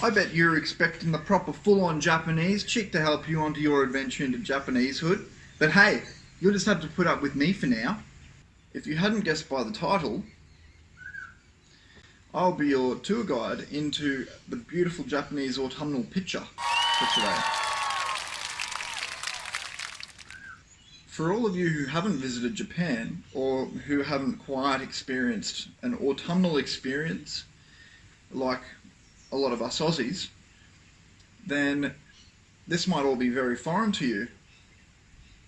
I bet you're expecting the proper full-on Japanese chick to help you onto your adventure into Japanesehood. But hey, you'll just have to put up with me for now. If you hadn't guessed by the title, I'll be your tour guide into the beautiful Japanese autumnal picture for today. For all of you who haven't visited Japan, or who haven't quite experienced an autumnal experience, like a lot of us Aussies, then this might all be very foreign to you.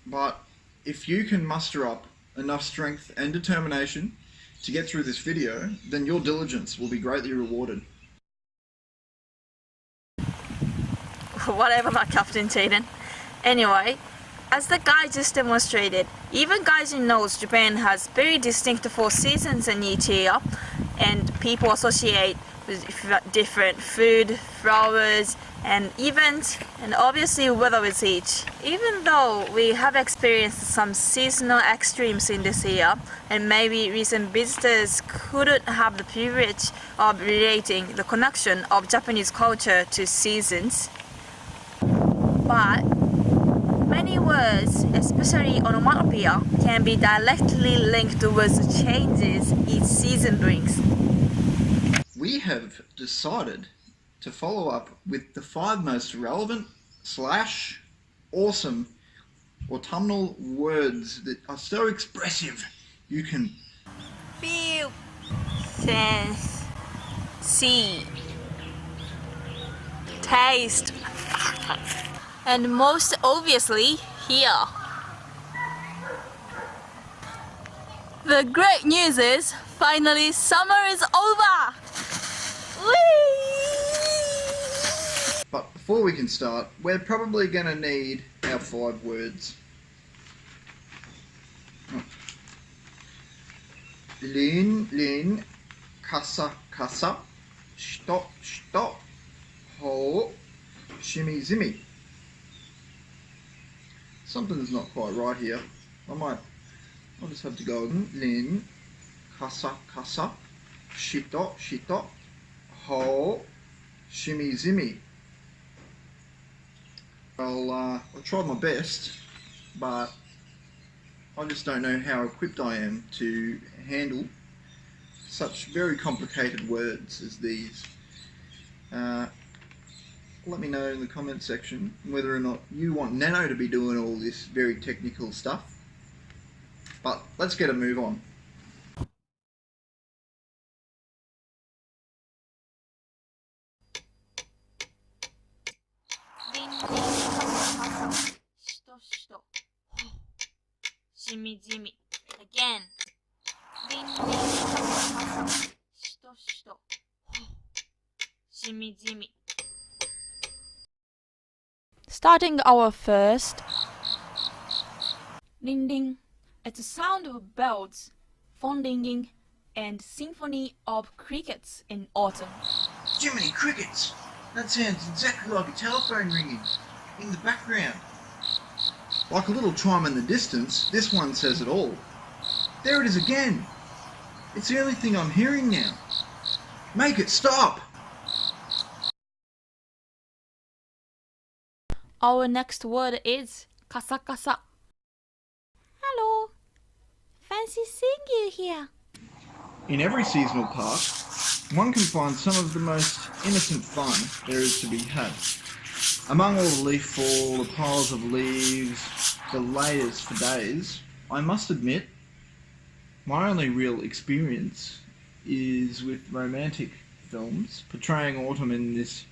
But if you can muster up enough strength and determination to get through this video, then your diligence will be greatly rewarded. Whatever, my Captain Jaiden. Anyway, as the guy just demonstrated, even Gaijin knows Japan has very distinct 4 seasons in each year, and people associate with different food, flowers, and events, and obviously weather with each. Even though we have experienced some seasonal extremes in this year, and maybe recent visitors couldn't have the privilege of relating the connection of Japanese culture to seasons, but many words, especially onomatopoeia, can be directly linked with the changes each season brings. We have decided to follow up with the 5 most relevant / awesome autumnal words that are so expressive you can Feel, sense, see, taste, and most obviously, hear. The great news is, finally summer is over! Whee! But before we can start, we're probably going to need our 5 words. Lin, kasa, shito, ho, shimmy, zimmy. Something's not quite right here. I'll just have to go lin, kasa, shito, ho, shimmy, zimmy. I'll try my best, but I just don't know how equipped I am to handle such very complicated words as these. Let me know in the comment section whether or not you want Nano to be doing all this very technical stuff. But let's get a move on. Shimmy Jimmy. Again. Shimmy Jimmy. Starting our first. Ding ding. It's a sound of bells, phone ringing, and symphony of crickets in autumn. Jiminy crickets! That sounds exactly like a telephone ringing in the background. Like a little chime in the distance, this one says it all. There it is again! It's the only thing I'm hearing now. Make it stop! Our next word is kasa kasa. Hello! Fancy seeing you here. In every seasonal park, one can find some of the most innocent fun there is to be had. Among all the leaf fall, the piles of leaves, the layers for days, I must admit, my only real experience is with romantic films portraying autumn in this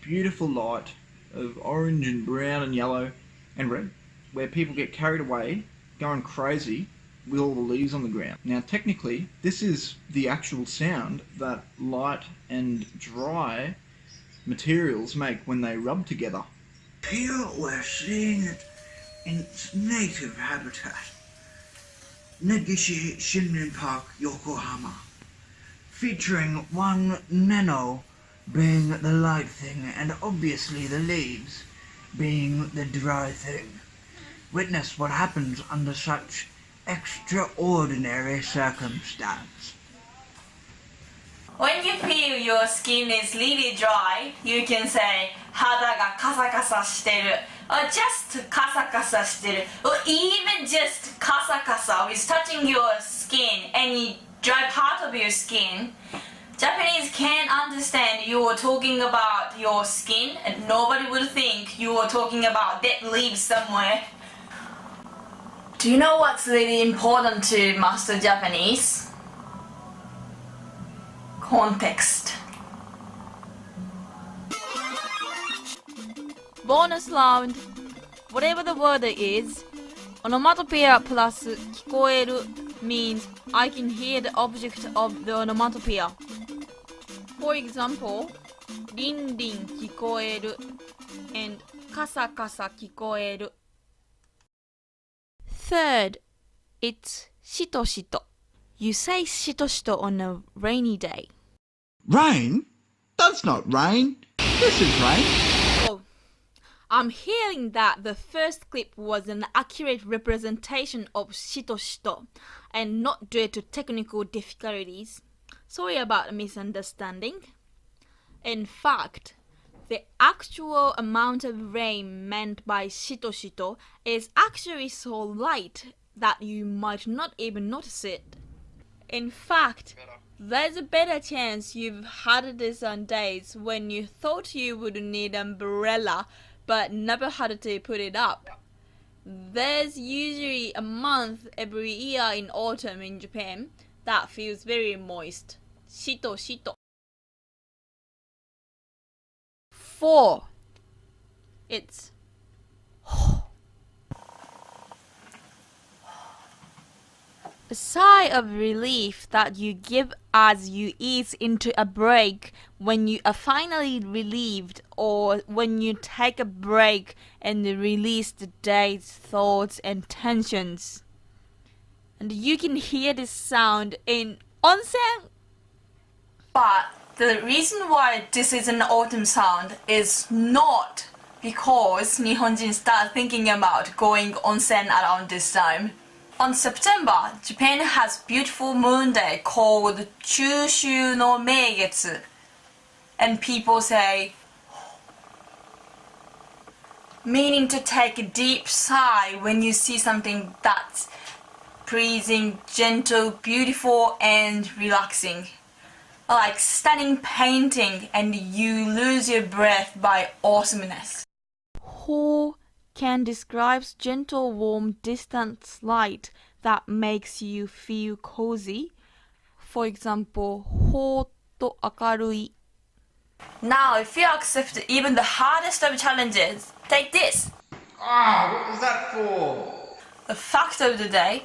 beautiful light of orange and brown and yellow and red, where people get carried away, going crazy with all the leaves on the ground. Now technically, this is the actual sound that light and dry materials make when they rub together. Here we're seeing it in its native habitat. Negishi Shinrin Park, Yokohama. Featuring one Nano being the light thing and obviously the leaves being the dry thing. Witness what happens under such extraordinary circumstance. When you feel your skin is really dry, you can say 肌がカサカサしてる or just カサカサしてる or even just カサカサ with touching your skin, any dry part of your skin. Japanese can't understand you were talking about your skin and nobody would think you were talking about dead leaves somewhere. Do you know what's really important to master Japanese? Context. Bonus round. Whatever the word is, onomatopoeia plus 聞こえる means I can hear the object of the onomatopoeia. For example, リンリン聞こえる and カサカサ聞こえる. Third, it's しとしと. You say しとしと on a rainy day. Rain? That's not rain. This is rain. Oh, I'm hearing that the first clip was an accurate representation of しとしと and not due to technical difficulties. Sorry about the misunderstanding. In fact, the actual amount of rain meant by しとしと is actually so light that you might not even notice it. In fact, there's a better chance you've had this on days when you thought you would need an umbrella but never had to put it up. There's usually a month every year in autumn in Japan that feels very moist. しとしと. 4. It's a sigh of relief that you give as you ease into a break when you are finally relieved, or when you take a break and release the day's thoughts and tensions. And you can hear this sound in onsen. But the reason why this is an autumn sound is not because Nihonjin start thinking about going onsen around this time. On September, Japan has beautiful moon day called Chūshū no Meigetsu. And people say, meaning to take a deep sigh when you see something that's pleasing, gentle, beautiful, and relaxing. Like stunning painting and you lose your breath by awesomeness. Ho can describe gentle, warm, distant light that makes you feel cozy. For example, ほーっと明るい. Now, if you accept even the hardest of challenges, take this. What was that for? The fact of the day,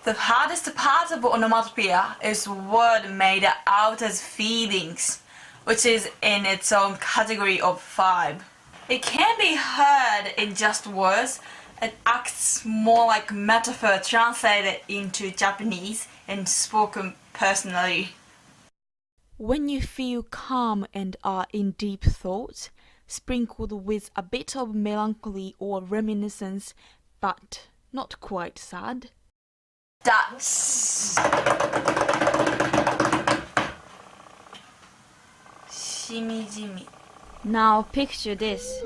the hardest part of onomatopoeia is word made out as feelings, which is in its own category of 5. It can be heard in just words. It acts more like metaphor translated into Japanese and spoken personally. When you feel calm and are in deep thought, sprinkled with a bit of melancholy or reminiscence, but not quite sad. That's shimijimi. Now picture this.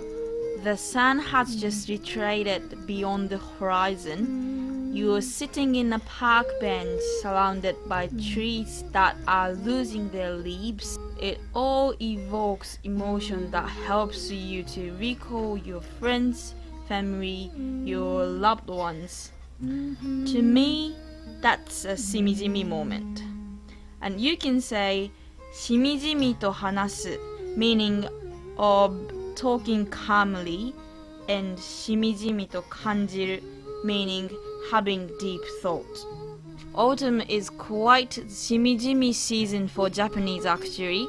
The sun has just retreated beyond the horizon. You are sitting in a park bench surrounded by trees that are losing their leaves. It all evokes emotion that helps you to recall your friends, family, your loved ones. To me, that's a shimijimi moment. And you can say しみじみと話す meaning of talking calmly, and しみじみと感じる meaning having deep thought. Autumn is quite shimijimi season for Japanese actually,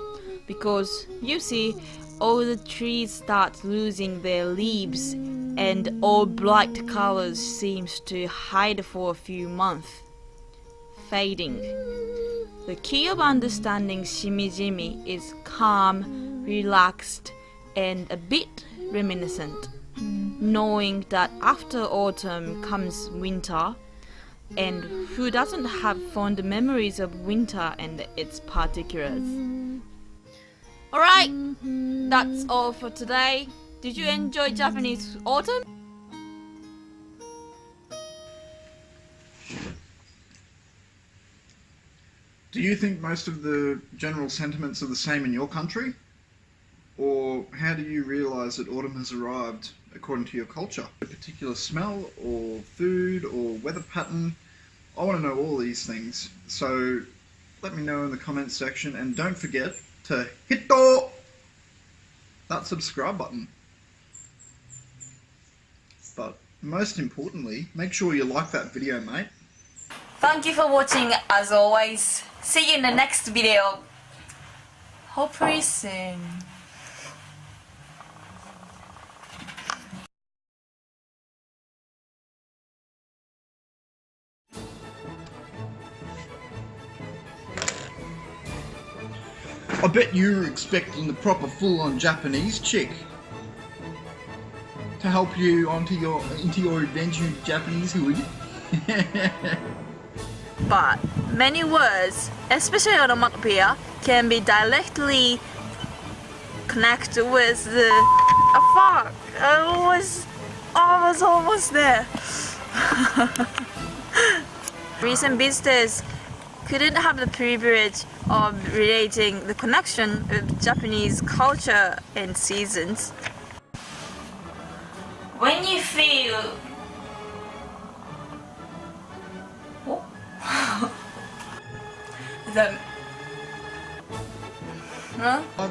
because you see all the trees start losing their leaves and all bright colors seems to hide for a few months, fading. The key of understanding shimijimi is calm, relaxed, and a bit reminiscent, knowing that after autumn comes winter, and who doesn't have fond memories of winter and its particulars. Alright, that's all for today. Did you enjoy Japanese autumn? Do you think most of the general sentiments are the same in your country? Or how do you realise that autumn has arrived according to your culture? A particular smell or food or weather pattern? I want to know all these things. So let me know in the comments section, and don't forget to hit that subscribe button. But most importantly, make sure you like that video, mate. Thank you for watching as always. See you in the next video. Hopefully soon. I bet you were expecting the proper full-on Japanese chick to help you into your adventure in Japanese hood. But many words, especially onomatopoeia, can be directly connected with the fuck. I was almost there. Recent visitors couldn't have the privilege of relating the connection with Japanese culture and seasons. When you feel the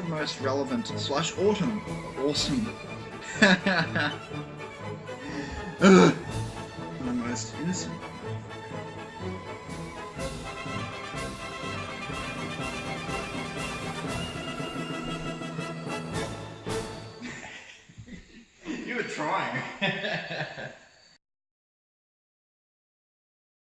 Most relevant / autumn. Awesome. Ugh. The most innocent. You were trying.